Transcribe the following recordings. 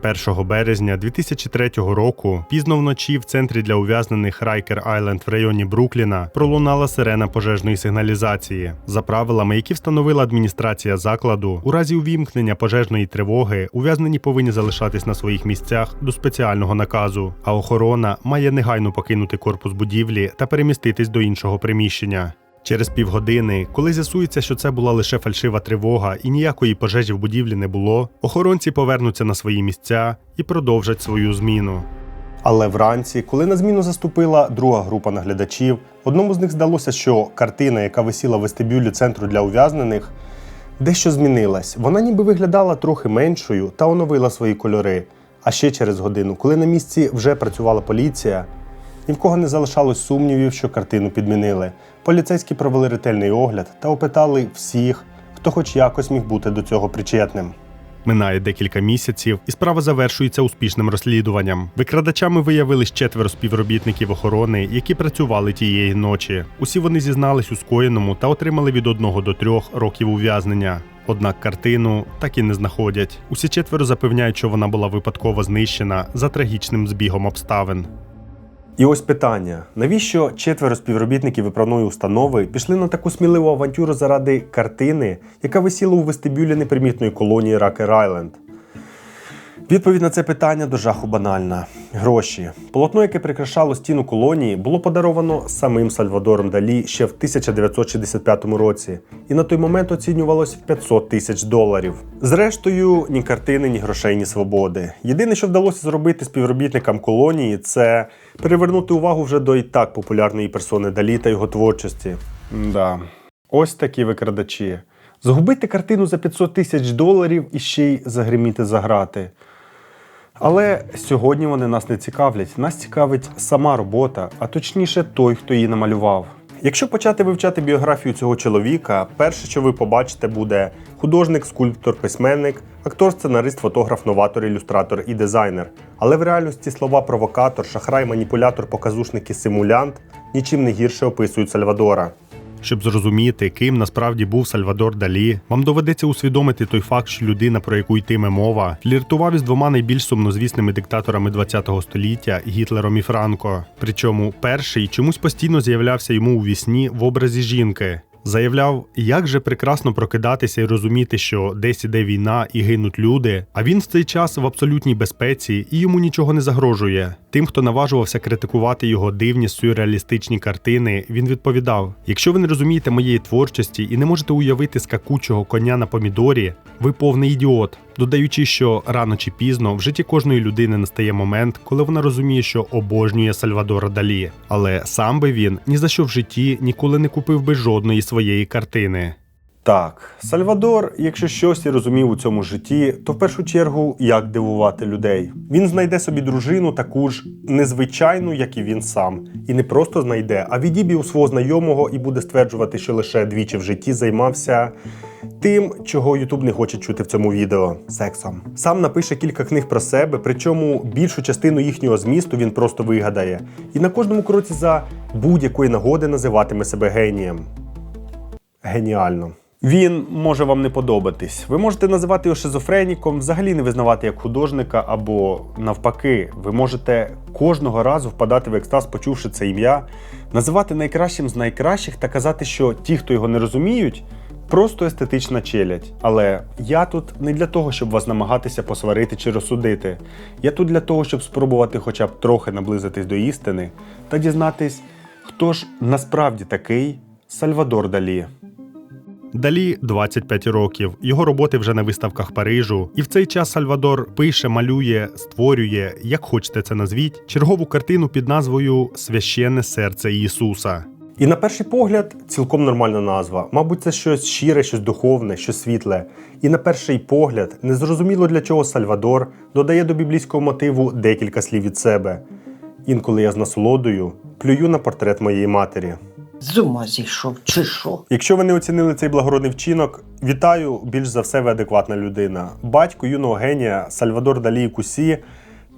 1 березня 2003 року пізно вночі в центрі для ув'язнених Райкер-Айленд в районі Брукліна пролунала сирена пожежної сигналізації. За правилами, які встановила адміністрація закладу, у разі увімкнення пожежної тривоги ув'язнені повинні залишатись на своїх місцях до спеціального наказу, а охорона має негайно покинути корпус будівлі та переміститись до іншого приміщення. Через півгодини, коли з'ясується, що це була лише фальшива тривога і ніякої пожежі в будівлі не було, охоронці повернуться на свої місця і продовжать свою зміну. Але вранці, коли на зміну заступила друга група наглядачів, одному з них здалося, що картина, яка висіла в вестибюлі центру для ув'язнених, дещо змінилась. Вона ніби виглядала трохи меншою та оновила свої кольори. А ще через годину, коли на місці вже працювала поліція, ні в кого не залишалось сумнівів, що картину підмінили. Поліцейські провели ретельний огляд та опитали всіх, хто хоч якось міг бути до цього причетним. Минає декілька місяців, і справа завершується успішним розслідуванням. Викрадачами виявились 4 співробітників охорони, які працювали тієї ночі. Усі вони зізнались у скоєному та отримали від 1 до 3 років ув'язнення. Однак картину так і не знаходять. Усі 4 запевняють, що вона була випадково знищена за трагічним збігом обставин. І ось питання. Навіщо 4 співробітників виправної установи пішли на таку сміливу авантюру заради картини, яка висіла у вестибюлі непримітної колонії Райкер-Айленд? Відповідь на це питання до жаху банальна. Гроші. Полотно, яке прикрашало стіну колонії, було подаровано самим Сальвадором Далі ще в 1965 році. І на той момент оцінювалось в $500 000. Зрештою, ні картини, ні грошей, ні свободи. Єдине, що вдалося зробити співробітникам колонії, це перевернути увагу вже до і так популярної персони Далі та його творчості. Ось такі викрадачі. Загубити картину за $500 000 і ще й загриміти за грати. Але сьогодні вони нас не цікавлять. Нас цікавить сама робота, а точніше той, хто її намалював. Якщо почати вивчати біографію цього чоловіка, перше, що ви побачите, буде художник, скульптор, письменник, актор, сценарист, фотограф, новатор, ілюстратор і дизайнер. Але в реальності слова провокатор, шахрай, маніпулятор, показушник і симулянт нічим не гірше описують Сальвадора. Щоб зрозуміти, ким насправді був Сальвадор Далі, вам доведеться усвідомити той факт, що людина, про яку йтиме мова, фліртував із 2 найбільш сумнозвісними диктаторами ХХ століття – Гітлером і Франко. Причому перший чомусь постійно з'являвся йому у вісні в образі жінки. Заявляв, як же прекрасно прокидатися і розуміти, що десь іде війна і гинуть люди, а він в цей час в абсолютній безпеці і йому нічого не загрожує. Тим, хто наважувався критикувати його дивні сюрреалістичні картини, він відповідав: якщо ви не розумієте моєї творчості і не можете уявити скакучого коня на помідорі, ви повний ідіот. Додаючи, що рано чи пізно в житті кожної людини настає момент, коли вона розуміє, що обожнює Сальвадора Далі. Але сам би він ні за що в житті ніколи не купив би жодної своєї картини. Так, Сальвадор, якщо щось і розумів у цьому житті, то в першу чергу, як дивувати людей. Він знайде собі дружину таку ж незвичайну, як і він сам. І не просто знайде, а відіб'є у свого знайомого і буде стверджувати, що лише двічі в житті займався тим, чого YouTube не хоче чути в цьому відео – сексом. Сам напише кілька книг про себе, причому більшу частину їхнього змісту він просто вигадає. І на кожному кроці за будь-якої нагоди називатиме себе генієм. Геніально. Він може вам не подобатись. Ви можете називати його шизофреніком, взагалі не визнавати як художника, або навпаки, ви можете кожного разу впадати в екстаз, почувши це ім'я, називати найкращим з найкращих та казати, що ті, хто його не розуміють, просто естетична челядь. Але я тут не для того, щоб вас намагатися посварити чи розсудити. Я тут для того, щоб спробувати хоча б трохи наблизитись до істини та дізнатись, хто ж насправді такий Сальвадор Далі. Далі 25 років, його роботи вже на виставках Парижу, і в цей час Сальвадор пише, малює, створює, як хочете це назвіть, чергову картину під назвою «Священне серце Ісуса». І на перший погляд цілком нормальна назва. Мабуть, це щось щире, щось духовне, щось світле. І на перший погляд незрозуміло, для чого Сальвадор додає до біблійського мотиву декілька слів від себе. «Інколи я з насолодою плюю на портрет моєї матері». З ума зійшов, чи що? Якщо ви не оцінили цей благородний вчинок, вітаю, більш за все ви адекватна людина. Батько юного генія Сальвадор Далі Кусі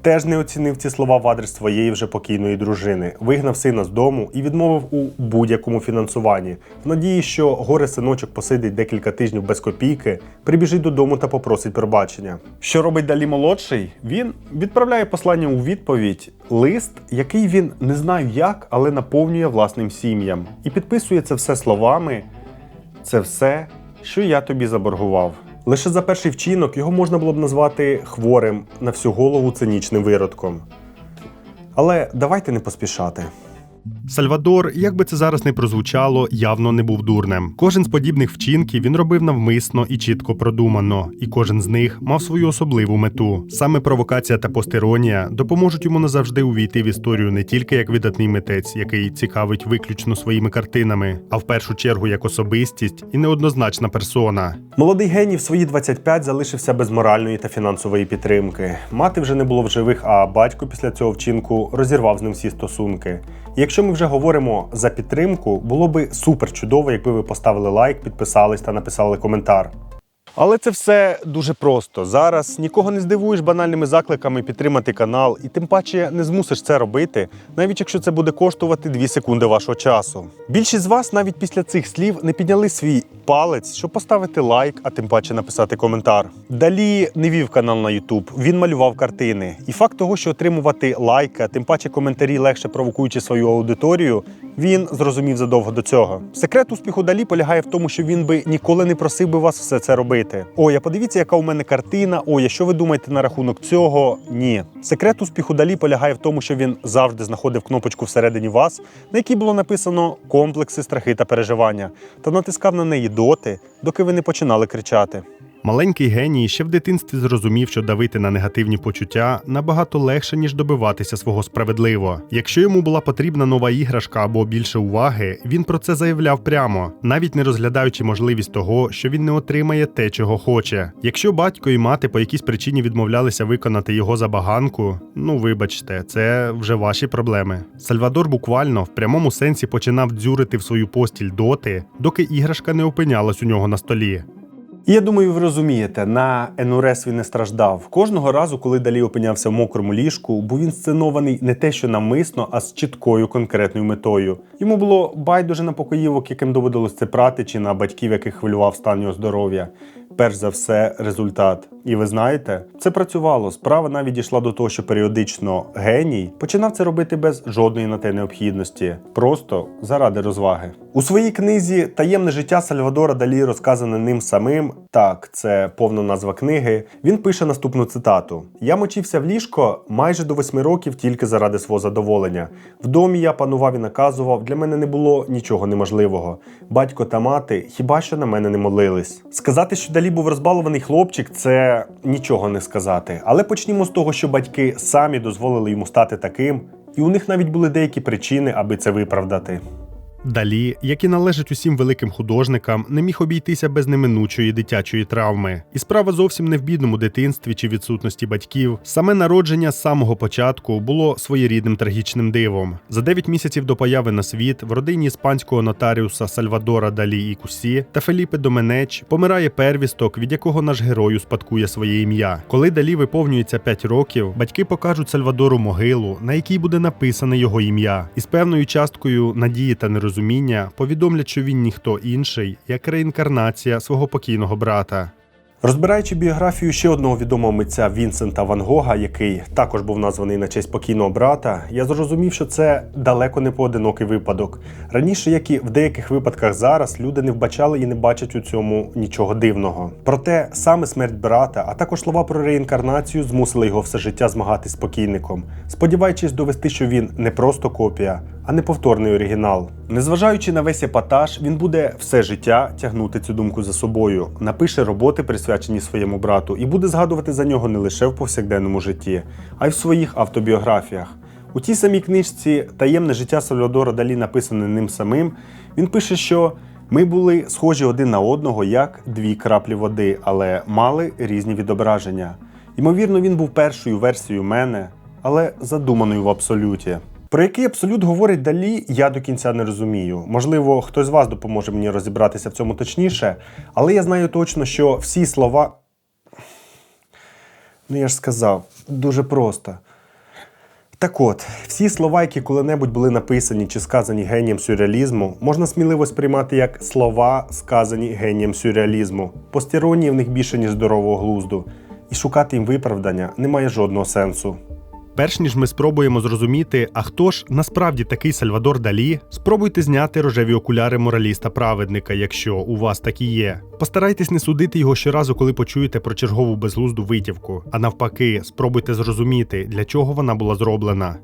теж не оцінив ці слова в адрес своєї вже покійної дружини, вигнав сина з дому і відмовив у будь-якому фінансуванні, в надії, що горе-синочок посидить декілька тижнів без копійки, прибіжить додому та попросить пробачення. Що робить далі молодший? Він відправляє послання у відповідь, лист, який він не знаю як, але наповнює власним сім'ям. І підписує це все словами «Це все, що я тобі заборгував». Лише за перший вчинок його можна було б назвати хворим на всю голову цинічним виродком. Але давайте не поспішати. Сальвадор, як би це зараз не прозвучало, явно не був дурнем. Кожен з подібних вчинків він робив навмисно і чітко продумано, і кожен з них мав свою особливу мету. Саме провокація та постеронія допоможуть йому назавжди увійти в історію не тільки як видатний митець, який цікавить виключно своїми картинами, а в першу чергу як особистість і неоднозначна персона. Молодий геній в свої 25 залишився без моральної та фінансової підтримки. Мати вже не було в живих, а батько після цього вчинку розірвав з ним всі стосунки. І якщо ми вже говоримо за підтримку, було би супер чудово, якби ви поставили лайк, підписались та написали коментар. Але це все дуже просто. Зараз нікого не здивуєш банальними закликами підтримати канал, і тим паче не змусиш це робити, навіть якщо це буде коштувати 2 секунди вашого часу. Більшість з вас навіть після цих слів не підняли свій палець, щоб поставити лайк, а тим паче написати коментар. Далі не вів канал на YouTube, він малював картини. І факт того, що отримувати лайки, а тим паче коментарі легше провокуючи свою аудиторію, він зрозумів задовго до цього. Секрет успіху Далі полягає в тому, що він би ніколи не просив би вас все це робити. Ой, а подивіться, яка у мене картина, ой, а що ви думаєте на рахунок цього? Ні. Секрет успіху Далі полягає в тому, що він завжди знаходив кнопочку всередині вас, на якій було написано комплекси, страхи та переживання, та натискав на неї доти, доки ви не починали кричати. Маленький геній ще в дитинстві зрозумів, що давити на негативні почуття набагато легше, ніж добиватися свого справедливо. Якщо йому була потрібна нова іграшка або більше уваги, він про це заявляв прямо, навіть не розглядаючи можливість того, що він не отримає те, чого хоче. Якщо батько і мати по якійсь причині відмовлялися виконати його забаганку, ну вибачте, це вже ваші проблеми. Сальвадор буквально в прямому сенсі починав дзюрити в свою постіль доти, доки іграшка не опинялась у нього на столі. І я думаю, ви розумієте, на енурез він не страждав. Кожного разу, коли Далі опинявся в мокрому ліжку, був він сценований не те, що навмисно, а з чіткою конкретною метою. Йому було байдуже на покоївок, яким доводилось це прати, чи на батьків, яких хвилював стан його здоров'я. Перш за все, результат. І ви знаєте, це працювало. Справа навіть дійшла до того, що періодично геній починав це робити без жодної на те необхідності. Просто заради розваги. У своїй книзі «Таємне життя Сальвадора Далі» розказане ним самим, так, це повна назва книги, він пише наступну цитату. «Я мочився в ліжко майже до 8 років тільки заради свого задоволення. В домі я панував і наказував, для мене не було нічого неможливого. Батько та мати хіба що на мене не молились». Сказати, що Далі був розбалований хлопчик, це нічого не сказати. Але почнімо з того, що батьки самі дозволили йому стати таким, і у них навіть були деякі причини, аби це виправдати. Далі, як і належить усім великим художникам, не міг обійтися без неминучої дитячої травми. І справа зовсім не в бідному дитинстві чи відсутності батьків. Саме народження з самого початку було своєрідним трагічним дивом. За 9 місяців до появи на світ в родині іспанського нотаріуса Сальвадора Далі і Кусі та Феліпе Доменеч помирає первісток, від якого наш герой успадкує своє ім'я. Коли Далі виповнюється 5 років, батьки покажуть Сальвадору могилу, на якій буде написане його ім'я. І з певною часткою надії та нерозуміння повідомлять, що він ніхто інший, як реінкарнація свого покійного брата. Розбираючи біографію ще одного відомого митця Вінсента Ван Гога, який також був названий на честь покійного брата, я зрозумів, що це далеко не поодинокий випадок. Раніше, як і в деяких випадках зараз, люди не вбачали і не бачать у цьому нічого дивного. Проте саме смерть брата, а також слова про реінкарнацію змусили його все життя змагатись з покійником, сподіваючись довести, що він не просто копія, а неповторний оригінал. Незважаючи на весь епатаж, він буде все життя тягнути цю думку за собою, напише роботи, присвячені своєму брату, і буде згадувати за нього не лише в повсякденному житті, а й в своїх автобіографіях. У тій самій книжці «Таємне життя Сальвадора Далі», написане ним самим, він пише, що «Ми були схожі один на одного, як 2 краплі води, але мали різні відображення. Ймовірно, він був першою версією мене, але задуманою в абсолюті». Про який абсолют говорить Далі, я до кінця не розумію. Можливо, хтось з вас допоможе мені розібратися в цьому точніше, але я знаю точно, що всі слова... Ну я ж сказав, дуже просто. Так от, всі слова, які коли-небудь були написані чи сказані генієм сюрреалізму, можна сміливо сприймати як слова, сказані генієм сюрреалізму. Постеронії в них більше, ніж здорового глузду. І шукати їм виправдання немає жодного сенсу. Перш ніж ми спробуємо зрозуміти, а хто ж насправді такий Сальвадор Далі, спробуйте зняти рожеві окуляри мораліста-праведника, якщо у вас такі є. Постарайтесь не судити його щоразу, коли почуєте про чергову безглузду витівку, а навпаки, спробуйте зрозуміти, для чого вона була зроблена.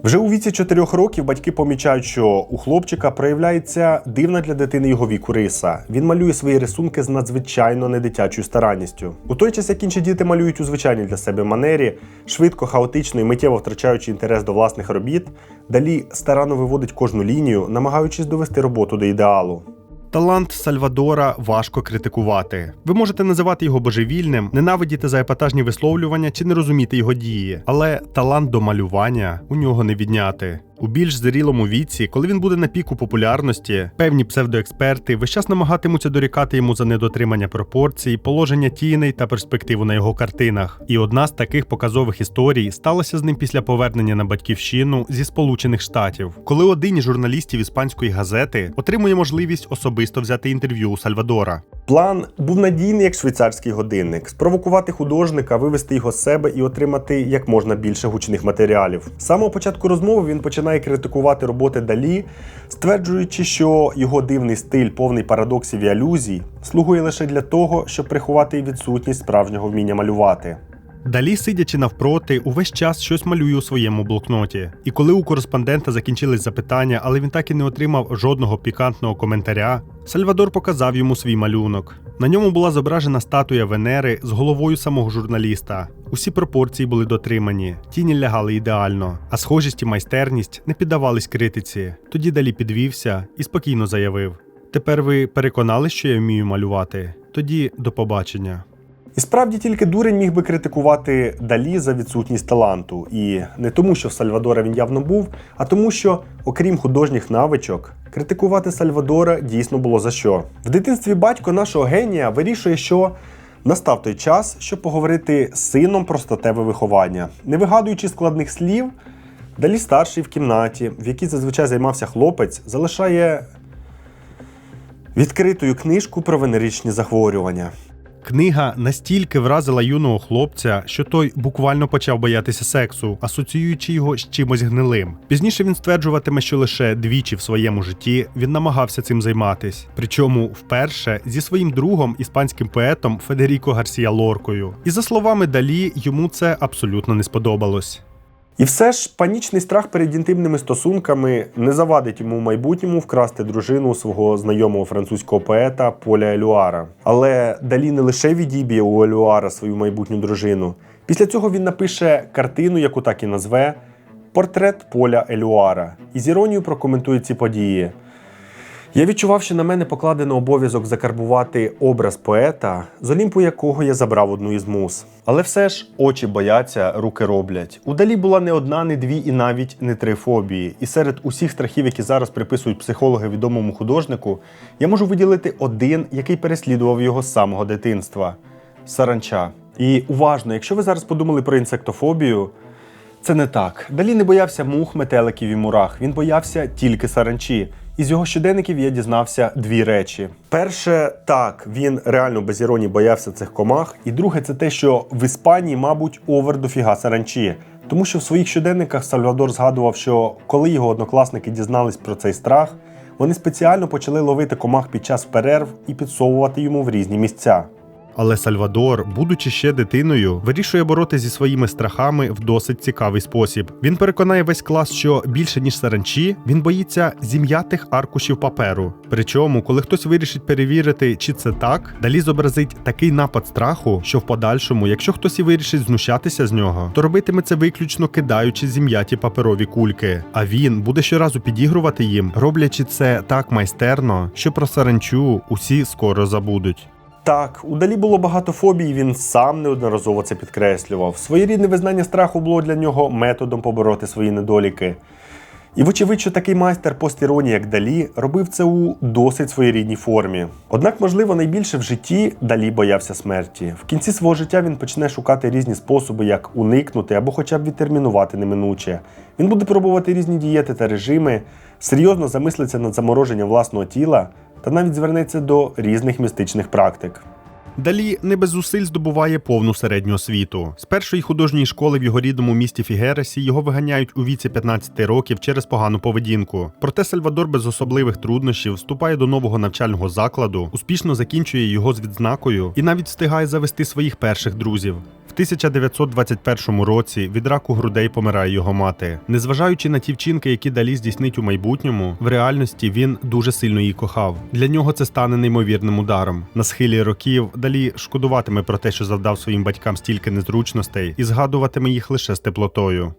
Вже у віці 4 років батьки помічають, що у хлопчика проявляється дивна для дитини його віку риса. Він малює свої рисунки з надзвичайно недитячою старанністю. У той час, як інші діти малюють у звичайній для себе манері, швидко, хаотично і миттєво втрачаючи інтерес до власних робіт, Далі старанно виводить кожну лінію, намагаючись довести роботу до ідеалу. Талант Сальвадора важко критикувати. Ви можете називати його божевільним, ненавидіти за епатажні висловлювання чи не розуміти його дії. Але талант до малювання у нього не відняти. У більш зрілому віці, коли він буде на піку популярності, певні псевдоексперти весь час намагатимуться дорікати йому за недотримання пропорцій, положення тіней та перспективу на його картинах. І одна з таких показових історій сталася з ним після повернення на батьківщину зі Сполучених Штатів, коли один із журналістів іспанської газети отримує можливість особисто взяти інтерв'ю у Сальвадора. План був надійний, як швейцарський годинник – спровокувати художника, вивести його з себе і отримати як можна більше гучних матеріалів. З самого початку розмови він починає критикувати роботи Далі, стверджуючи, що його дивний стиль, повний парадоксів і алюзій, слугує лише для того, щоб приховати відсутність справжнього вміння малювати. Далі, сидячи навпроти, увесь час щось малює у своєму блокноті. І коли у кореспондента закінчились запитання, але він так і не отримав жодного пікантного коментаря, Сальвадор показав йому свій малюнок. На ньому була зображена статуя Венери з головою самого журналіста. Усі пропорції були дотримані, тіні лягали ідеально, а схожість і майстерність не піддавались критиці. Тоді Далі підвівся і спокійно заявив: «Тепер ви переконались, що я вмію малювати? Тоді до побачення». І справді тільки дурень міг би критикувати Далі за відсутність таланту. І не тому, що в Сальвадора він явно був, а тому, що, окрім художніх навичок, критикувати Сальвадора дійсно було за що. В дитинстві батько нашого генія вирішує, що настав той час, щоб поговорити з сином про статеве виховання. Не вигадуючи складних слів, Далі старший в кімнаті, в якій зазвичай займався хлопець, залишає відкритою книжку про венеричні захворювання. Книга настільки вразила юного хлопця, що той буквально почав боятися сексу, асоціюючи його з чимось гнилим. Пізніше він стверджуватиме, що лише двічі в своєму житті він намагався цим займатись. Причому вперше зі своїм другом, іспанським поетом Федеріко Гарсія Лоркою. І за словами Далі, йому це абсолютно не сподобалось. І все ж панічний страх перед інтимними стосунками не завадить йому в майбутньому вкрасти дружину свого знайомого французького поета Поля Елюара. Але Далі не лише відіб'є у Елюара свою майбутню дружину. Після цього він напише картину, яку так і назве «Портрет Поля Елюара». І з іронією прокоментує ці події. Я відчував, що на мене покладено обов'язок закарбувати образ поета, з Олімпу якого я забрав одну із муз. Але все ж очі бояться, руки роблять. У Далі була не одна, не дві і навіть не 3 фобії. І серед усіх страхів, які зараз приписують психологи відомому художнику, я можу виділити один, який переслідував його з самого дитинства – саранча. І уважно, якщо ви зараз подумали про інсектофобію, це не так. Далі не боявся мух, метеликів і мурах, він боявся тільки саранчі. Із його щоденників я дізнався 2 речі. Перше, так, він реально без іронії боявся цих комах. І друге, це те, що в Іспанії, мабуть, овер дофіга саранчі. Тому що в своїх щоденниках Сальвадор згадував, що коли його однокласники дізнались про цей страх, вони спеціально почали ловити комах під час перерв і підсовувати йому в різні місця. Але Сальвадор, будучи ще дитиною, вирішує боротися зі своїми страхами в досить цікавий спосіб. Він переконає весь клас, що більше ніж саранчі, він боїться зім'ятих аркушів паперу. Причому, коли хтось вирішить перевірити, чи це так, Далі зобразить такий напад страху, що в подальшому, якщо хтось і вирішить знущатися з нього, то робитиме це виключно кидаючи зім'яті паперові кульки. А він буде щоразу підігрувати їм, роблячи це так майстерно, що про саранчу усі скоро забудуть. Так, у Далі було багато фобій, він сам неодноразово це підкреслював. Своєрідне визнання страху було для нього методом побороти свої недоліки. І вочевидь, що такий майстер постіронії, як Далі, робив це у досить своєрідній формі. Однак, можливо, найбільше в житті Далі боявся смерті. В кінці свого життя він почне шукати різні способи, як уникнути або хоча б відтермінувати неминуче. Він буде пробувати різні дієти та режими, серйозно замислиться над замороженням власного тіла та навіть звернеться до різних містичних практик. Далі не без зусиль здобуває повну середню освіту. З першої художньої школи в його рідному місті Фігересі його виганяють у віці 15 років через погану поведінку. Проте Сальвадор без особливих труднощів вступає до нового навчального закладу, успішно закінчує його з відзнакою і навіть встигає завести своїх перших друзів. В 1921 році від раку грудей помирає його мати. Незважаючи на ті вчинки, які Далі здійснить у майбутньому, в реальності він дуже сильно її кохав. Для нього це стане неймовірним ударом. На схилі років Далі шкодуватиме про те, що завдав своїм батькам стільки незручностей, і згадуватиме їх лише з теплотою.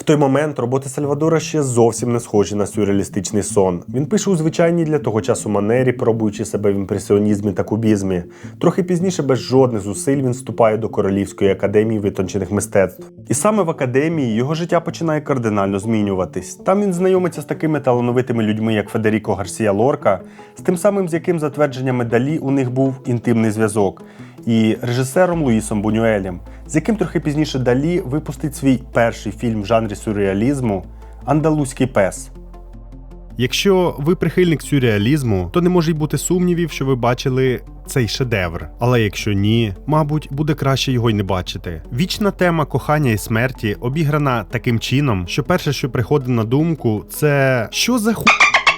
В той момент роботи Сальвадора ще зовсім не схожі на сюрреалістичний сон. Він пише у звичайній для того часу манері, пробуючи себе в імпресіонізмі та кубізмі. Трохи пізніше, без жодних зусиль, він вступає до Королівської академії витончених мистецтв. І саме в академії його життя починає кардинально змінюватись. Там він знайомиться з такими талановитими людьми, як Федеріко Гарсія Лорка, з тим самим, з яким, за твердженнями Далі, у них був інтимний зв'язок, і режисером Луїсом Бунюелем, з яким трохи пізніше Далі випустить свій перший фільм в жанрі сюрреалізму «Андалузький пес». Якщо ви прихильник сюрреалізму, то не може й бути сумнівів, що ви бачили цей шедевр. Але якщо ні, мабуть, буде краще його й не бачити. Вічна тема кохання і смерті обіграна таким чином, що перше, що приходить на думку, це «що за ху...»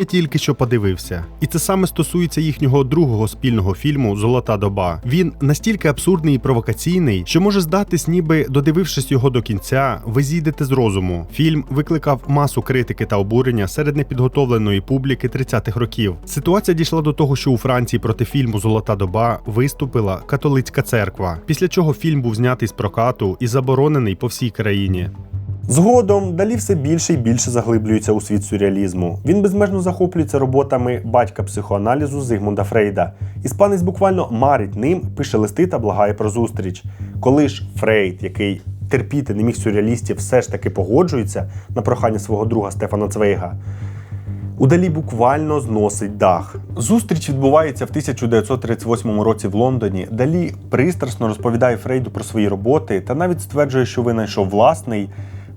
я тільки що подивився. І це саме стосується їхнього другого спільного фільму «Золота доба». Він настільки абсурдний і провокаційний, що може здатись, ніби, додивившись його до кінця, ви зійдете з розуму. Фільм викликав масу критики та обурення серед непідготовленої публіки 30-х років. Ситуація дійшла до того, що у Франції проти фільму «Золота доба» виступила католицька церква, після чого фільм був знятий з прокату і заборонений по всій країні. Згодом Далі все більше і більше заглиблюється у світ сюрреалізму. Він безмежно захоплюється роботами батька психоаналізу Зигмунда Фрейда. Іспанець буквально марить ним, пише листи та благає про зустріч. Коли ж Фрейд, який терпіти не міг сюрреалістів, все ж таки погоджується на прохання свого друга Стефана Цвейга, у Далі буквально зносить дах. Зустріч відбувається в 1938 році в Лондоні. Далі пристрасно розповідає Фрейду про свої роботи та навіть стверджує, що винайшов власний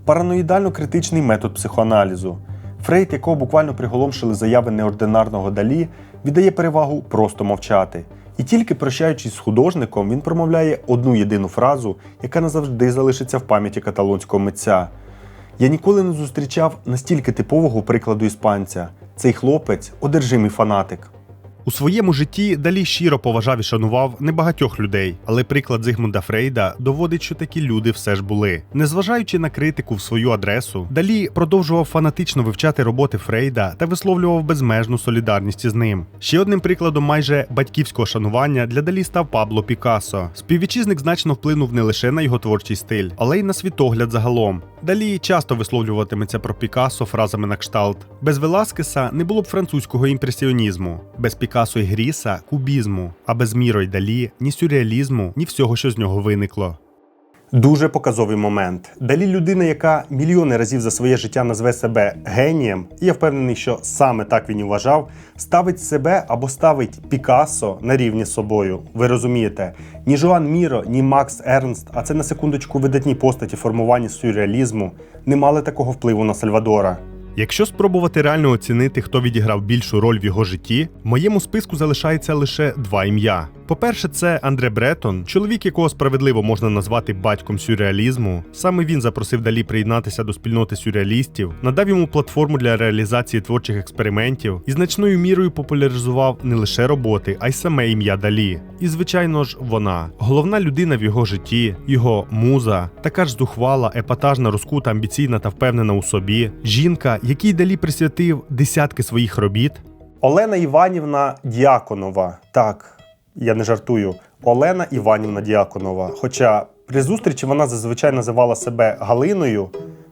параноїдально-критичний метод психоаналізу. Фрейд, якого буквально приголомшили заяви неординарного Далі, віддає перевагу просто мовчати. І тільки прощаючись з художником, він промовляє одну єдину фразу, яка назавжди залишиться в пам'яті каталонського митця. «Я ніколи не зустрічав настільки типового прикладу іспанця. Цей хлопець – одержимий фанатик». У своєму житті Далі щиро поважав і шанував небагатьох людей, але приклад Зигмунда Фрейда доводить, що такі люди все ж були. Незважаючи на критику в свою адресу, Далі продовжував фанатично вивчати роботи Фрейда та висловлював безмежну солідарність із ним. Ще одним прикладом майже батьківського шанування для Далі став Пабло Пікассо. Співвітчизник значно вплинув не лише на його творчий стиль, але й на світогляд загалом. Далі часто висловлюватиметься про Пікассо фразами на кшталт: «Без Веласкеса не було б французького імпресіонізму, без Пікассо і Гріса – кубізму, а без Міро й Далі – ні сюрреалізму, ні всього, що з нього виникло». Дуже показовий момент. Далі людина, яка мільйони разів за своє життя назве себе генієм, і я впевнений, що саме так він і вважав, ставить себе або ставить Пікассо на рівні з собою. Ви розумієте, ні Жоан Міро, ні Макс Ернст, а це на секундочку видатні постаті формування сюрреалізму, не мали такого впливу на Сальвадора. Якщо спробувати реально оцінити, хто відіграв більшу роль в його житті, в моєму списку залишається лише два ім'я. По-перше, це Андре Бретон, чоловік, якого справедливо можна назвати батьком сюрреалізму. Саме він запросив Далі приєднатися до спільноти сюрреалістів, надав йому платформу для реалізації творчих експериментів і значною мірою популяризував не лише роботи, а й саме ім'я Далі. І, звичайно ж, вона. Головна людина в його житті, його муза, така ж зухвала, епатажна, розкута, амбіційна та впевнена у собі. Жінка, якій Далі присвятив десятки своїх робіт. Олена Іванівна Діаконова. Так, я не жартую. Олена Іванівна Діаконова. Хоча при зустрічі вона зазвичай називала себе Галиною,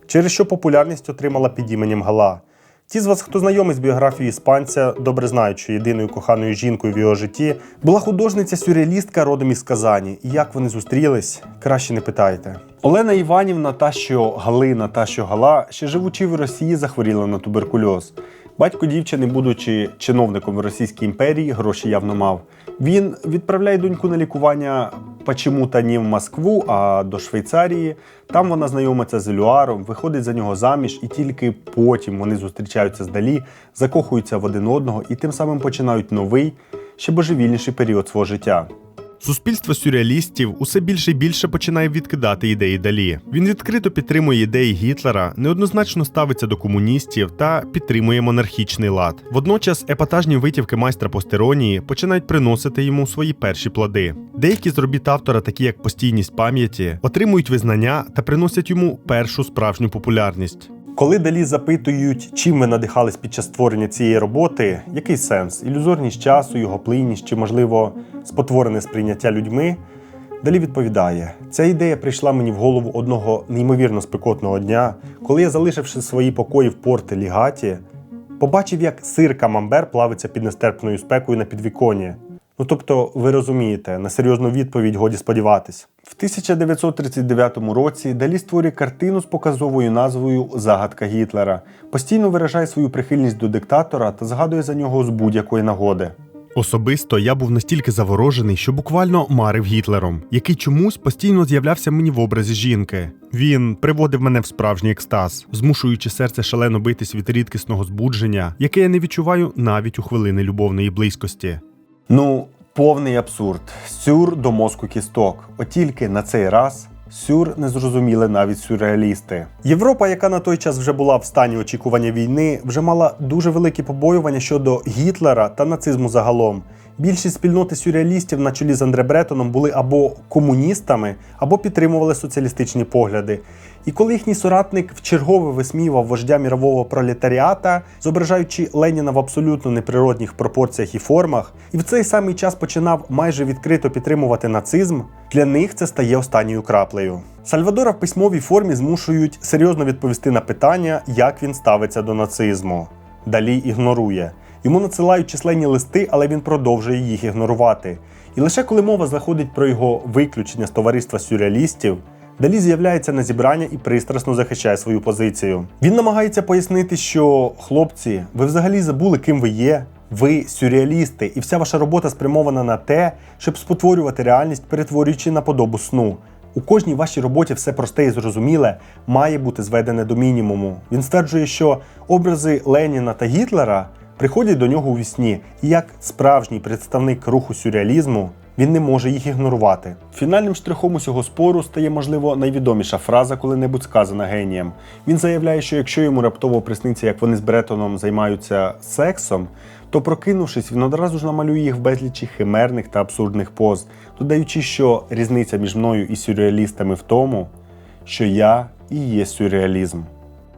через що популярність отримала під іменем Гала. Ті з вас, хто знайомий з біографією іспанця, добре знають, що єдиною коханою жінкою в його житті була художниця-сюрреалістка родом із Казані. І як вони зустрілись, краще не питайте. Олена Іванівна, та що Галина, та що Гала, ще живучи в Росії, захворіла на туберкульоз. Батько дівчини, будучи чиновником в Російській імперії, гроші явно мав. Він відправляє доньку на лікування почему-то не в Москву, а до Швейцарії. Там вона знайомиться з Елюаром, виходить за нього заміж, і тільки потім вони зустрічаються здалі, закохуються в один одного і тим самим починають новий, ще божевільніший період свого життя. Суспільство сюрреалістів усе більше і більше починає відкидати ідеї Далі. Він відкрито підтримує ідеї Гітлера, неоднозначно ставиться до комуністів та підтримує монархічний лад. Водночас епатажні витівки майстра постеронії починають приносити йому свої перші плоди. Деякі з робіт автора, такі як «Постійність пам'яті», отримують визнання та приносять йому першу справжню популярність. Коли Далі запитують, чим ви надихались під час створення цієї роботи, який сенс? Ілюзорність часу, його плинність чи, можливо, спотворене сприйняття людьми? Далі відповідає, ця ідея прийшла мені в голову одного неймовірно спекотного дня, коли я, залишивши свої покої в порте Лігаті, побачив, як сир камамбер плавиться під нестерпною спекою на підвіконні. Ну тобто, ви розумієте, на серйозну відповідь годі сподіватись. В 1939 році Далі створює картину з показовою назвою «Загадка Гітлера». Постійно виражає свою прихильність до диктатора та згадує за нього з будь-якої нагоди. Особисто я був настільки заворожений, що буквально марив Гітлером, який чомусь постійно з'являвся мені в образі жінки. Він приводив мене в справжній екстаз, змушуючи серце шалено битись від рідкісного збудження, яке я не відчуваю навіть у хвилини любовної близькості. Ну, повний абсурд. Сюр до мозку кісток. От тільки на цей раз сюр не зрозуміли навіть сюрреалісти. Європа, яка на той час вже була в стані очікування війни, вже мала дуже великі побоювання щодо Гітлера та нацизму загалом. Більшість спільноти сюрреалістів на чолі з Андре Бретоном були або комуністами, або підтримували соціалістичні погляди. І коли їхній соратник вчергове висміював вождя мірового пролетаріата, зображаючи Леніна в абсолютно неприродних пропорціях і формах, і в цей самий час починав майже відкрито підтримувати нацизм, для них це стає останньою краплею. Сальвадора в письмовій формі змушують серйозно відповісти на питання, як він ставиться до нацизму. Далі ігнорує. Йому надсилають численні листи, але він продовжує їх ігнорувати. І лише коли мова заходить про його виключення з товариства сюрреалістів, Далі з'являється на зібрання і пристрасно захищає свою позицію. Він намагається пояснити, що «Хлопці, ви взагалі забули, ким ви є? Ви сюрреалісти, і вся ваша робота спрямована на те, щоб спотворювати реальність, перетворюючи на подобу сну. У кожній вашій роботі все просте і зрозуміле має бути зведене до мінімуму». Він стверджує, що образи Леніна та Гітлера приходять до нього у вісні, і як справжній представник руху сюрреалізму, він не може їх ігнорувати. Фінальним штрихом усього спору стає, можливо, найвідоміша фраза, коли-небудь сказана генієм. Він заявляє, що якщо йому раптово присниться, як вони з Бретоном займаються сексом, то, прокинувшись, він одразу ж намалює їх в безлічі химерних та абсурдних поз, додаючи, що різниця між мною і сюрреалістами в тому, що я і є сюрреалізм.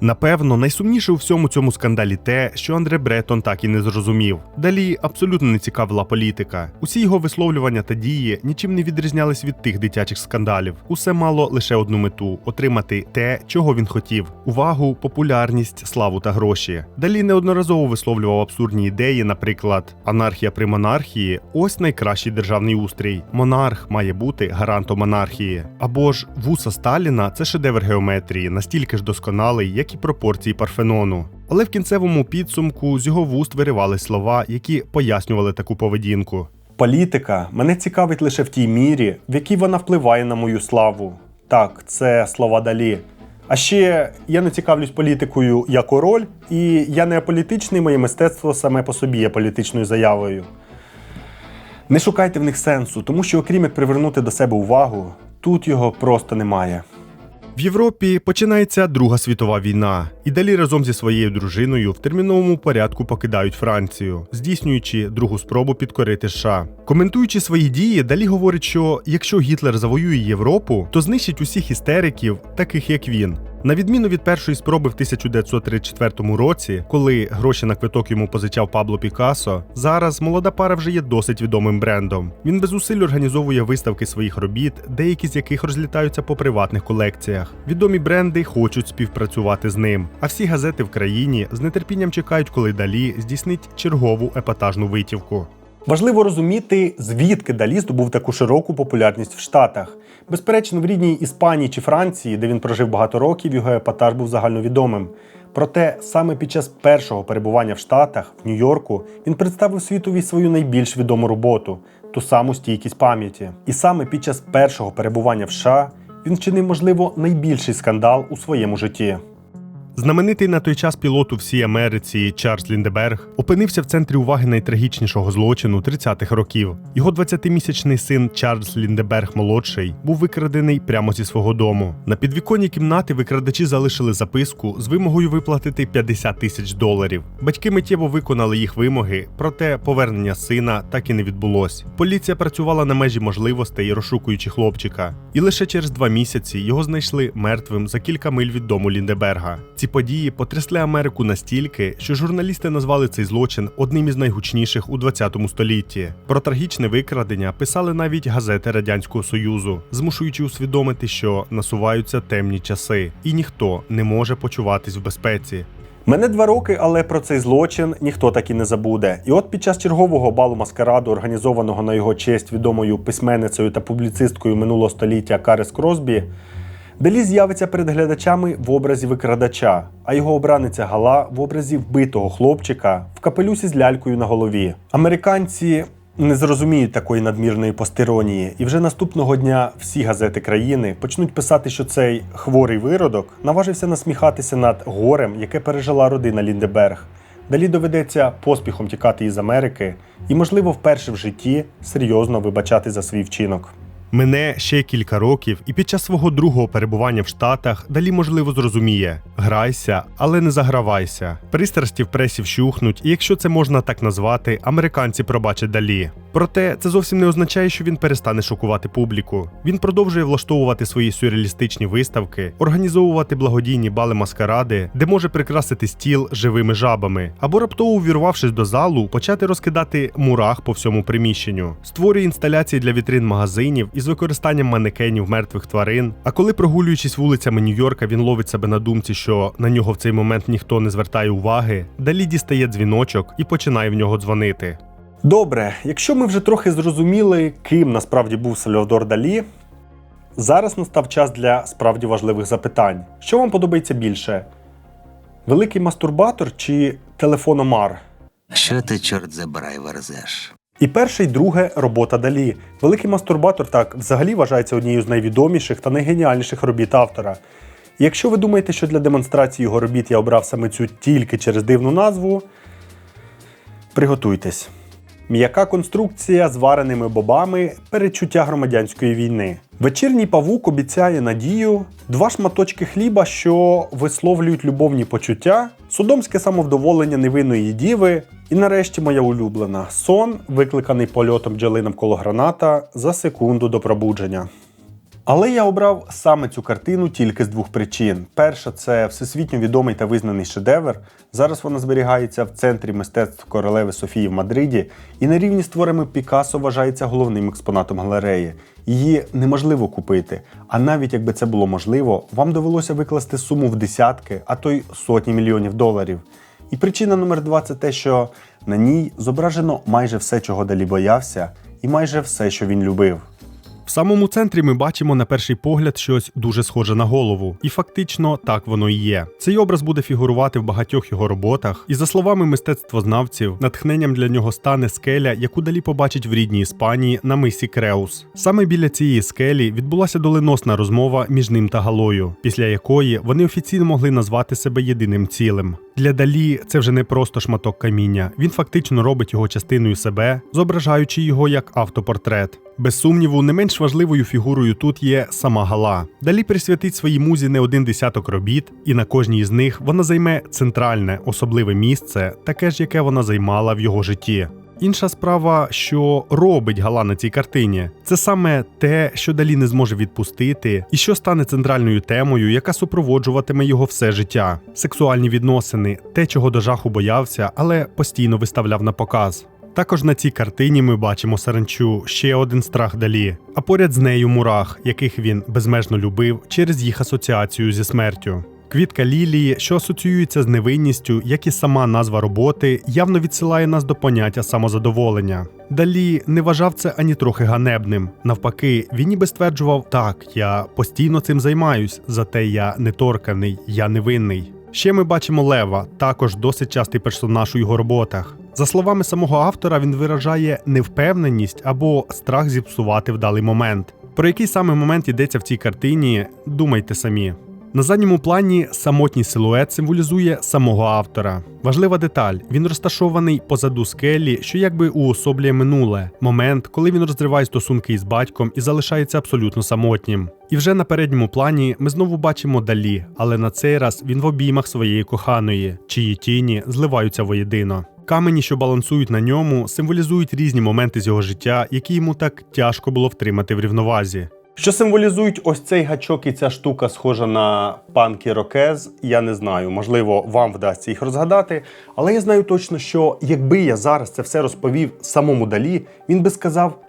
Напевно, найсумніше у всьому цьому скандалі те, що Андре Бретон так і не зрозумів. Далі абсолютно не цікавила політика. Усі його висловлювання та дії нічим не відрізнялись від тих дитячих скандалів. Усе мало лише одну мету – отримати те, чого він хотів – увагу, популярність, славу та гроші. Далі неодноразово висловлював абсурдні ідеї, наприклад, анархія при монархії – ось найкращий державний устрій. Монарх має бути гарантом монархії. Або ж вуса Сталіна – це шедевр геометрії, настільки ж досконалий, як і пропорції Парфенону. Але в кінцевому підсумку з його вуст виривались слова, які пояснювали таку поведінку. Політика мене цікавить лише в тій мірі, в якій вона впливає на мою славу. Так, це слова Далі. А ще я не цікавлюсь політикою як король, і я не аполітичний, моє мистецтво саме по собі є політичною заявою. Не шукайте в них сенсу, тому що окрім як привернути до себе увагу, тут його просто немає. В Європі починається Друга світова війна, і Далі разом зі своєю дружиною в терміновому порядку покидають Францію, здійснюючи другу спробу підкорити США. Коментуючи свої дії, Далі говорить, що якщо Гітлер завоює Європу, то знищить усіх істериків, таких як він. На відміну від першої спроби в 1934 році, коли гроші на квиток йому позичав Пабло Пікассо, зараз молода пара вже є досить відомим брендом. Він без зусиль організовує виставки своїх робіт, деякі з яких розлітаються по приватних колекціях. Відомі бренди хочуть співпрацювати з ним, а всі газети в країні з нетерпінням чекають, коли Далі здійснить чергову епатажну витівку. Важливо розуміти, звідки Далі здобув таку широку популярність в Штатах. Безперечно, в рідній Іспанії чи Франції, де він прожив багато років, його епатаж був загальновідомим. Проте саме під час першого перебування в Штатах, в Нью-Йорку, він представив світові свою найбільш відому роботу – ту саму «Стійкість пам'яті». І саме під час першого перебування в США він вчинив, можливо, найбільший скандал у своєму житті. Знаменитий на той час пілот у всій Америці Чарльз Ліндеберг опинився в центрі уваги найтрагічнішого злочину 30-х років. Його 20-місячний син Чарльз Ліндеберг-молодший був викрадений прямо зі свого дому. На підвіконні кімнати викрадачі залишили записку з вимогою виплатити $50 000. Батьки миттєво виконали їх вимоги, проте повернення сина так і не відбулось. Поліція працювала на межі можливостей, розшукуючи хлопчика. І лише через 2 місяці його знайшли мертвим за кілька миль від дому Ліндеберга. Ці події потрясли Америку настільки, що журналісти назвали цей злочин одним із найгучніших у 20 столітті. Про трагічне викрадення писали навіть газети Радянського Союзу, змушуючи усвідомити, що насуваються темні часи, і ніхто не може почуватись в безпеці. Мене 2 роки, але про цей злочин ніхто так і не забуде. І от під час чергового балу маскараду, організованого на його честь відомою письменницею та публіцисткою минулого століття Карес Кросбі, Далі з'явиться перед глядачами в образі викрадача, а його обраниця Гала в образі вбитого хлопчика в капелюсі з лялькою на голові. Американці не зрозуміють такої надмірної постіронії, і вже наступного дня всі газети країни почнуть писати, що цей хворий виродок наважився насміхатися над горем, яке пережила родина Ліндеберг. Далі доведеться поспіхом тікати із Америки і, можливо, вперше в житті серйозно вибачати за свій вчинок. Мине ще кілька років, і під час свого другого перебування в Штатах Далі, можливо, зрозуміє – грайся, але не загравайся. Пристрасті в пресі вщухнуть, і якщо це можна так назвати, американці пробачать Далі. Проте це зовсім не означає, що він перестане шокувати публіку. Він продовжує влаштовувати свої сюрреалістичні виставки, організовувати благодійні бали-маскаради, де може прикрасити стіл живими жабами, або раптово увірвавшись до залу, почати розкидати мурах по всьому приміщенню. Створює інсталяції для вітрин магазинів із використанням манекенів мертвих тварин, а коли, прогулюючись вулицями Нью-Йорка, він ловить себе на думці, що на нього в цей момент ніхто не звертає уваги, Далі дістає дзвіночок і починає в нього дзвонити. Добре, якщо ми вже трохи зрозуміли, ким насправді був Сальвадор Далі, зараз настав час для справді важливих запитань. Що вам подобається більше? Великий мастурбатор чи телефономар? Що ти, чорт забирай, верзеш? І перше, і друге – робота Далі. Великий мастурбатор так взагалі вважається однією з найвідоміших та найгеніальніших робіт автора. І якщо ви думаєте, що для демонстрації його робіт я обрав саме цю тільки через дивну назву, приготуйтесь. М'яка конструкція з вареними бобами, передчуття громадянської війни. Вечірній павук обіцяє надію, 2 шматочки хліба, що висловлюють любовні почуття, содомське самовдоволення невинної діви і нарешті моя улюблена – сон, викликаний польотом бджоли навколо граната за секунду до пробудження. Але я обрав саме цю картину тільки з 2 причин. Перша – це всесвітньо відомий та визнаний шедевр. Зараз вона зберігається в Центрі мистецтв королеви Софії в Мадриді і на рівні з творами Пікассо вважається головним експонатом галереї. Її неможливо купити, а навіть якби це було можливо, вам довелося викласти суму в десятки, а то й сотні мільйонів доларів. І причина номер 2 – це те, що на ній зображено майже все, чого Далі боявся, і майже все, що він любив. В самому центрі ми бачимо на перший погляд щось дуже схоже на голову. І фактично так воно і є. Цей образ буде фігурувати в багатьох його роботах. І за словами мистецтвознавців, натхненням для нього стане скеля, яку Далі побачить в рідній Іспанії на мисі Креус. Саме біля цієї скелі відбулася доленосна розмова між ним та Галою, після якої вони офіційно могли назвати себе єдиним цілим. Для Далі це вже не просто шматок каміння. Він фактично робить його частиною себе, зображаючи його як автопортрет. Без сумніву, не менш важливою фігурою тут є сама Гала. Далі присвятить своїй музі не 1 десяток робіт, і на кожній із них вона займе центральне, особливе місце, таке ж, яке вона займала в його житті. Інша справа, що робить Гала на цій картині. Це саме те, що Далі не зможе відпустити, і що стане центральною темою, яка супроводжуватиме його все життя. Сексуальні відносини, те, чого до жаху боявся, але постійно виставляв на показ. Також на цій картині ми бачимо саранчу, ще один страх Далі, а поряд з нею мурах, яких він безмежно любив через їх асоціацію зі смертю. Квітка лілії, що асоціюється з невинністю, як і сама назва роботи, явно відсилає нас до поняття самозадоволення. Далі не вважав це ані трохи ганебним. Навпаки, він ніби стверджував: «Так, я постійно цим займаюсь, зате я неторканий, я невинний». Ще ми бачимо лева, також досить частий персонаж у його роботах. За словами самого автора, він виражає невпевненість або страх зіпсувати вдалий момент. Про який саме момент йдеться в цій картині, думайте самі. На задньому плані самотній силует символізує самого автора. Важлива деталь – він розташований позаду скелі, що якби уособлює минуле. Момент, коли він розриває стосунки із батьком і залишається абсолютно самотнім. І вже на передньому плані ми знову бачимо Далі, але на цей раз він в обіймах своєї коханої, чиї тіні зливаються воєдино. Камені, що балансують на ньому, символізують різні моменти з його життя, які йому так тяжко було втримати в рівновазі. Що символізують ось цей гачок і ця штука, схожа на панк-ірокез, я не знаю. Можливо, вам вдасться їх розгадати. Але я знаю точно, що якби я зараз це все розповів самому Далі, він би сказав: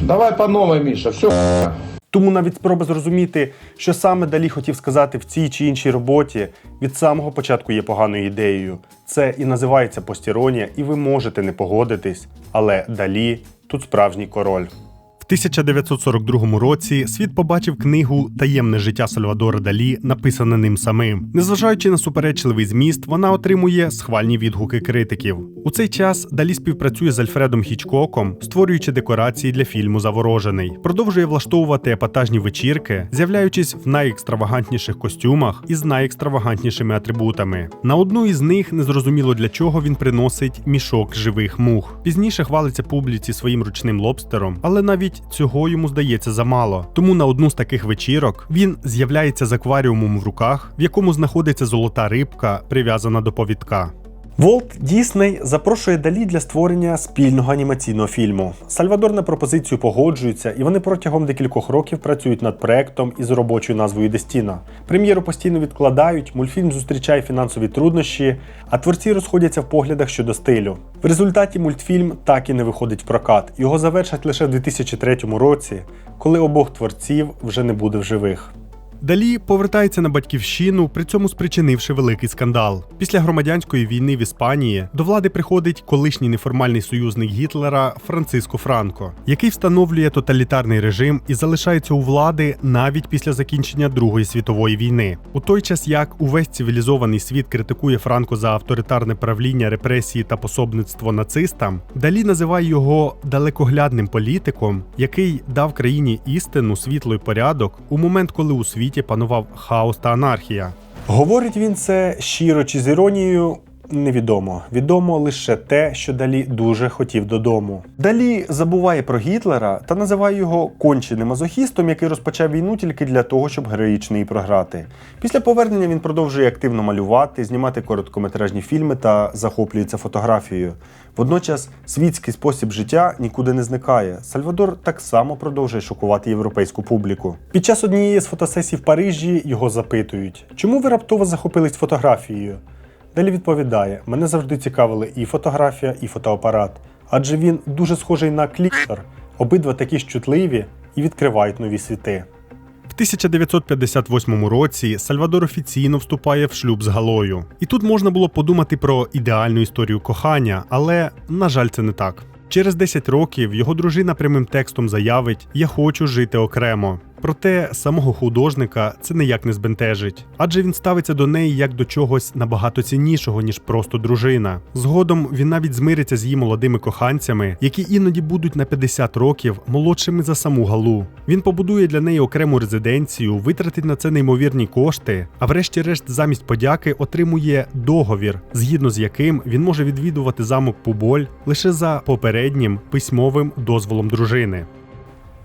«Давай по новой, Миша, все». Тому навіть спроба зрозуміти, що саме Далі хотів сказати в цій чи іншій роботі, від самого початку є поганою ідеєю. Це і називається постіронія, і ви можете не погодитись, але Далі тут справжній король. В 1942 році світ побачив книгу «Таємне життя Сальвадора Далі», написане ним самим. Незважаючи на суперечливий зміст, вона отримує схвальні відгуки критиків. У цей час Далі співпрацює з Альфредом Хічкоком, створюючи декорації для фільму «Заворожений». Продовжує влаштовувати епатажні вечірки, з'являючись в найекстравагантніших костюмах і з найекстравагантнішими атрибутами. На одну із них незрозуміло для чого він приносить мішок живих мух. Пізніше хвалиться публіці своїм ручним лобстером, але навіть цього йому здається замало. Тому на одну з таких вечірок він з'являється з акваріумом в руках, в якому знаходиться золота рибка, прив'язана до повідка. Волт Дісней запрошує Далі для створення спільного анімаційного фільму. Сальвадор на пропозицію погоджується, і вони протягом декількох років працюють над проектом із робочою назвою «Дестіно». Прем'єру постійно відкладають, мультфільм зустрічає фінансові труднощі, а творці розходяться в поглядах щодо стилю. В результаті мультфільм так і не виходить в прокат. Його завершать лише в 2003 році, коли обох творців вже не буде в живих. Далі повертається на батьківщину, при цьому спричинивши великий скандал. Після громадянської війни в Іспанії до влади приходить колишній неформальний союзник Гітлера Франциско Франко, який встановлює тоталітарний режим і залишається у влади навіть після закінчення Другої світової війни. У той час як увесь цивілізований світ критикує Франко за авторитарне правління, репресії та пособництво нацистам, Далі називає його далекоглядним політиком, який дав країні істину, світло й порядок у момент, коли у світі панував хаос та анархія. Говорить він це щиро чи з іронією, невідомо. Відомо лише те, що Далі дуже хотів додому. Далі забуває про Гітлера та називає його конченим мазохістом, який розпочав війну тільки для того, щоб героїчно її програти. Після повернення він продовжує активно малювати, знімати короткометражні фільми та захоплюється фотографією. Водночас світський спосіб життя нікуди не зникає. Сальвадор так само продовжує шокувати європейську публіку. Під час однієї з фотосесій в Парижі його запитують: «Чому ви раптово захопились фотографією?» Далі відповідає: «Мене завжди цікавили і фотографія, і фотоапарат. Адже він дуже схожий на кліпер. Обидва такі ж чутливі і відкривають нові світи». В 1958 році Сальвадор офіційно вступає в шлюб з Галою. І тут можна було подумати про ідеальну історію кохання, але, на жаль, це не так. Через 10 років його дружина прямим текстом заявить: «Я хочу жити окремо». Проте самого художника це ніяк не збентежить, адже він ставиться до неї як до чогось набагато ціннішого, ніж просто дружина. Згодом він навіть змириться з її молодими коханцями, які іноді будуть на 50 років молодшими за саму Галу. Він побудує для неї окрему резиденцію, витратить на це неймовірні кошти, а врешті-решт замість подяки отримує договір, згідно з яким він може відвідувати замок Пуболь лише за попереднім письмовим дозволом дружини.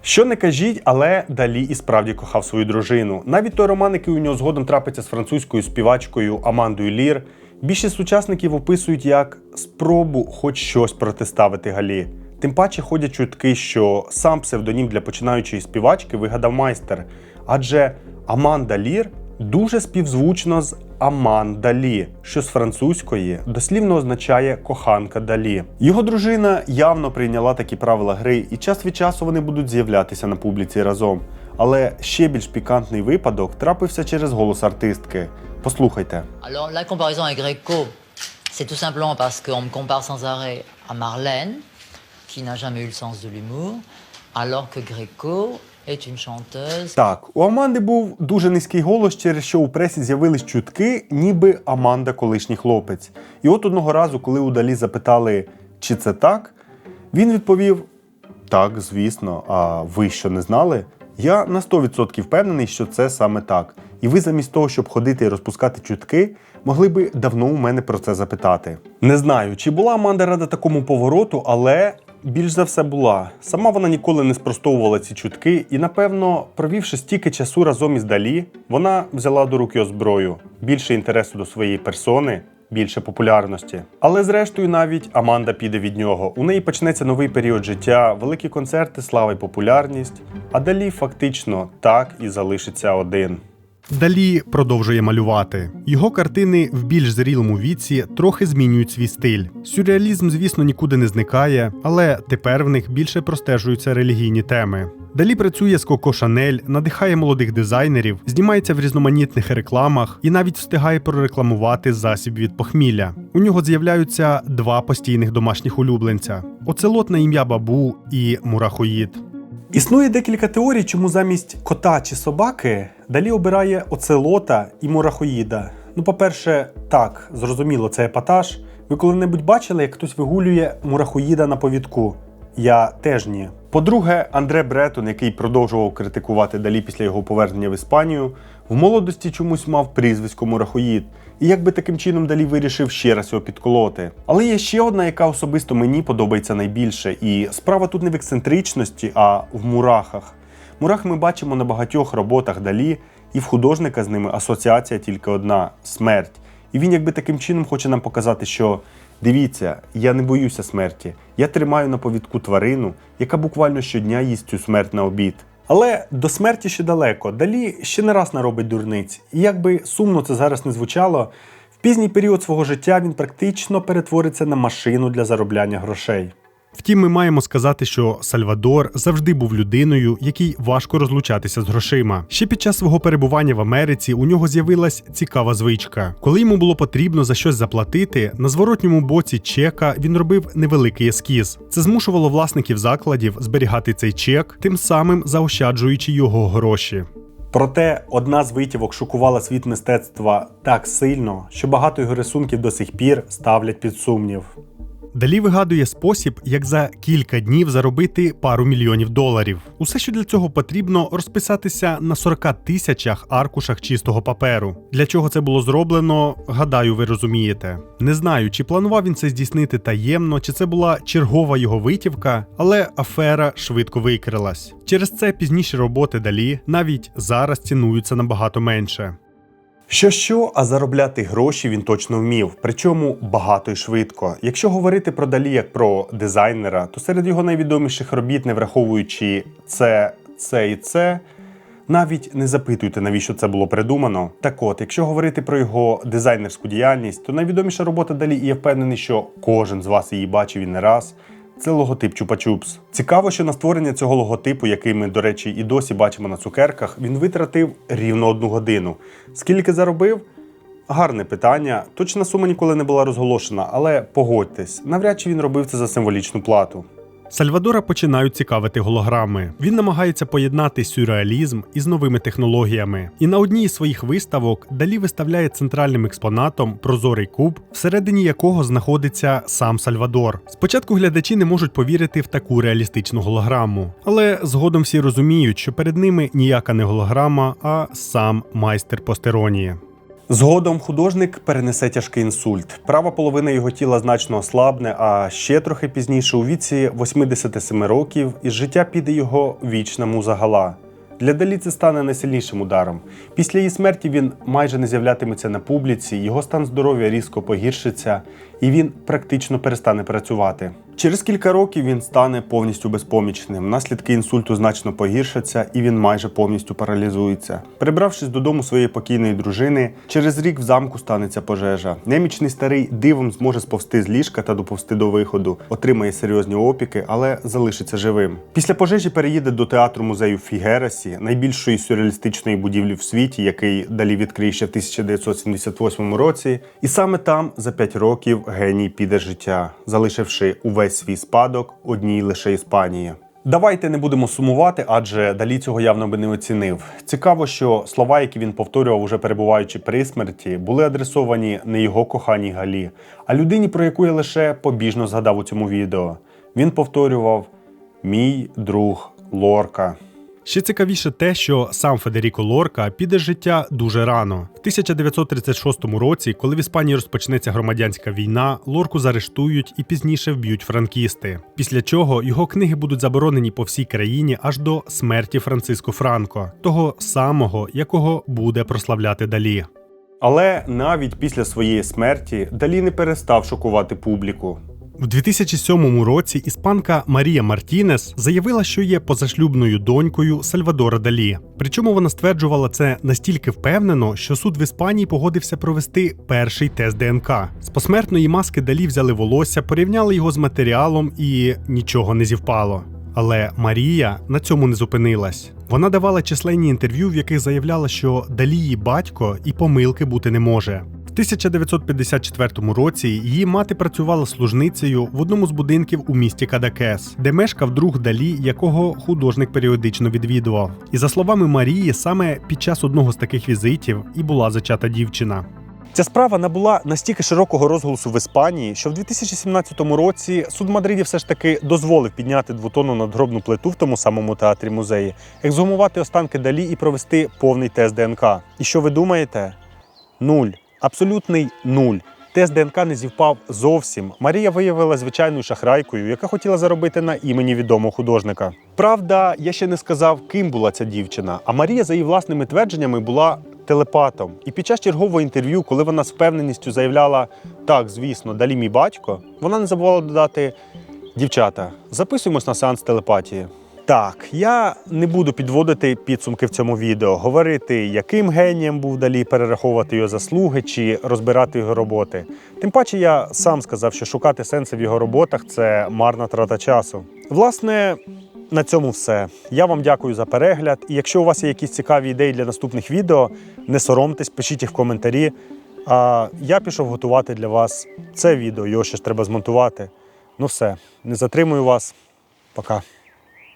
Що не кажіть, але Далі і справді кохав свою дружину. Навіть той роман, який у нього згодом трапиться з французькою співачкою Амандою Лір, Більшість учасників описують як спробу хоч щось протиставити Галі. Тим паче ходять чутки, що сам псевдонім для починаючої співачки вигадав майстер, адже Аманда Лір дуже співзвучно з Аман Далі, що з французької дослівно означає «коханка Далі». Його дружина явно прийняла такі правила гри, і час від часу вони будуть з'являтися на публіці разом. Але ще більш пікантний випадок трапився через голос артистки. Послухайте. Alors la comparaison avec Gréco, c'est tout simplement parce qu'on me compare sans arrêt à Marlène, qui n'a jamais eu le sens de l'humour, alors que Gréco est une chanteuse. Так, у Аманди був дуже низький голос, через що у пресі з'явились чутки, ніби Аманда колишній хлопець. І от одного разу, коли у Далі запитали, чи це так, він відповів: так, звісно, а ви що, не знали? Я на 100% впевнений, що це саме так. І ви замість того, щоб ходити і розпускати чутки, могли би давно у мене про це запитати. Не знаю, чи була Аманда рада такому повороту, але більш за все була. Сама вона ніколи не спростовувала ці чутки і, напевно, провівши стільки часу разом із Далі, вона взяла до рук його зброю. Більше інтересу до своєї персони, більше популярності. Але зрештою навіть Аманда піде від нього. У неї почнеться новий період життя, великі концерти, слава й популярність, а Далі фактично так і залишиться один. Далі продовжує малювати. Його картини в більш зрілому віці трохи змінюють свій стиль. Сюрреалізм, звісно, нікуди не зникає, але тепер в них більше простежуються релігійні теми. Далі працює з Коко Шанель, надихає молодих дизайнерів, знімається в різноманітних рекламах і навіть встигає прорекламувати засіб від похмілля. У нього з'являються два постійних домашніх улюбленця – оцелот на ім'я Бабу і Мурахоїд. Існує декілька теорій, чому замість кота чи собаки Далі обирає оцелота і мурахоїда. Ну, по-перше, так, зрозуміло, це епатаж. Ви коли-небудь бачили, як хтось вигулює мурахоїда на повідку? Я теж ні. По-друге, Андре Бретон, який продовжував критикувати Далі після його повернення в Іспанію, в молодості чомусь мав прізвисько Мурахоїд. І якби таким чином Далі вирішив ще раз його підколоти. Але є ще одна, яка особисто мені подобається найбільше. І справа тут не в ексцентричності, а в мурахах. Мурах ми бачимо на багатьох роботах Далі, і в художника з ними асоціація тільки одна – смерть. І він якби таким чином хоче нам показати, що дивіться, я не боюся смерті. Я тримаю на повідку тварину, яка буквально щодня їсть цю смерть на обід. Але до смерті ще далеко. Далі ще не раз наробить дурниць. І як би сумно це зараз не звучало, в пізній період свого життя він практично перетвориться на машину для заробляння грошей. Втім, ми маємо сказати, що Сальвадор завжди був людиною, якій важко розлучатися з грошима. Ще під час свого перебування в Америці у нього з'явилась цікава звичка. Коли йому було потрібно за щось заплатити, на зворотньому боці чека він робив невеликий ескіз. Це змушувало власників закладів зберігати цей чек, тим самим заощаджуючи його гроші. Проте одна з витівок шокувала світ мистецтва так сильно, що багато його рисунків до сих пір ставлять під сумнів. Далі вигадує спосіб, як за кілька днів заробити пару мільйонів доларів. Усе, що для цього потрібно, розписатися на 40 тисячах аркушах чистого паперу. Для чого це було зроблено, гадаю, ви розумієте. Не знаю, чи планував він це здійснити таємно, чи це була чергова його витівка, але афера швидко викрилась. Через це пізніші роботи Далі навіть зараз цінуються набагато менше. Що, а заробляти гроші він точно вмів, причому багато і швидко. Якщо говорити про Далі як про дизайнера, то серед його найвідоміших робіт, не враховуючи це і це, навіть не запитуйте, навіщо це було придумано. Так от, якщо говорити про його дизайнерську діяльність, то найвідоміша робота Далі, і я впевнений, що кожен з вас її бачив і не раз, це логотип Чупа-Чупс. Цікаво, що на створення цього логотипу, який ми, до речі, і досі бачимо на цукерках, він витратив рівно 1 годину. Скільки заробив? Гарне питання. Точна сума ніколи не була розголошена, але погодьтесь, навряд чи він робив це за символічну плату. Сальвадора починають цікавити голограми. Він намагається поєднати сюрреалізм із новими технологіями. І на одній із своїх виставок Далі виставляє центральним експонатом прозорий куб, всередині якого знаходиться сам Сальвадор. Спочатку глядачі не можуть повірити в таку реалістичну голограму. Але згодом всі розуміють, що перед ними ніяка не голограма, а сам майстер постеронії. Згодом художник перенесе тяжкий інсульт. Права половина його тіла значно ослабне, а ще трохи пізніше, у віці 87 років, із життя піде його вічна муза Гала. Для Далі це стане найсильнішим ударом. Після її смерті він майже не з'являтиметься на публіці, його стан здоров'я різко погіршиться, і він практично перестане працювати. Через кілька років він стане повністю безпомічним. Наслідки інсульту значно погіршаться, і він майже повністю паралізується. Прибравшись додому своєї покійної дружини, через рік в замку станеться пожежа. Немічний старий дивом зможе сповзти з ліжка та доповзти до виходу, отримає серйозні опіки, але залишиться живим. Після пожежі переїде до театру-музею в Фігерасі, найбільшої сюрреалістичної будівлі в світі, який Далі відкриє ще в 1978 році. І саме там за 5 років геній піде з життя, залишивши увесь свій спадок одній лише Іспанії. Давайте не будемо сумувати, адже Далі цього явно би не оцінив. Цікаво, що слова, які він повторював, уже перебуваючи при смерті, були адресовані не його коханій Галі, а людині, про яку я лише побіжно згадав у цьому відео. Він повторював «Мій друг Лорка». Ще цікавіше те, що сам Федеріко Лорка піде з життя дуже рано. В 1936 році, коли в Іспанії розпочнеться громадянська війна, Лорку заарештують і пізніше вб'ють франкісти. Після чого його книги будуть заборонені по всій країні аж до смерті Франциско Франко, того самого, якого буде прославляти Далі. Але навіть після своєї смерті Далі не перестав шокувати публіку. У 2007 році іспанка Марія Мартінес заявила, що є позашлюбною донькою Сальвадора Далі. Причому вона стверджувала це настільки впевнено, що суд в Іспанії погодився провести перший тест ДНК. З посмертної маски Далі взяли волосся, порівняли його з матеріалом і нічого не зівпало. Але Марія на цьому не зупинилась. Вона давала численні інтерв'ю, в яких заявляла, що Далі її батько і помилки бути не може. В 1954 році її мати працювала служницею в одному з будинків у місті Кадакес, де мешкав друг Далі, якого художник періодично відвідував. І за словами Марії, саме під час одного з таких візитів і була зачата дівчина. Ця справа набула настільки широкого розголосу в Іспанії, що в 2017 році суд в Мадриді все ж таки дозволив підняти двотонну надгробну плиту в тому самому театрі-музеї, ексгумувати останки Далі і провести повний тест ДНК. І що ви думаєте? Нуль. Абсолютний нуль. Тест ДНК не зівпав зовсім. Марія виявилася звичайною шахрайкою, яка хотіла заробити на імені відомого художника. Правда, я ще не сказав, ким була ця дівчина, а Марія, за її власними твердженнями, була телепатом. І під час чергового інтерв'ю, коли вона з впевненістю заявляла «Так, звісно, Далі мій батько», вона не забувала додати «Дівчата, записуємось на сеанс телепатії». Так, я не буду підводити підсумки в цьому відео, говорити, яким генієм був Далі, перераховувати його заслуги чи розбирати його роботи. Тим паче я сам сказав, що шукати сенси в його роботах – це марна трата часу. Власне, на цьому все. Я вам дякую за перегляд. І якщо у вас є якісь цікаві ідеї для наступних відео, не соромтесь, пишіть їх в коментарі. А я пішов готувати для вас це відео, його ще ж треба змонтувати. Ну все, не затримую вас. Пока.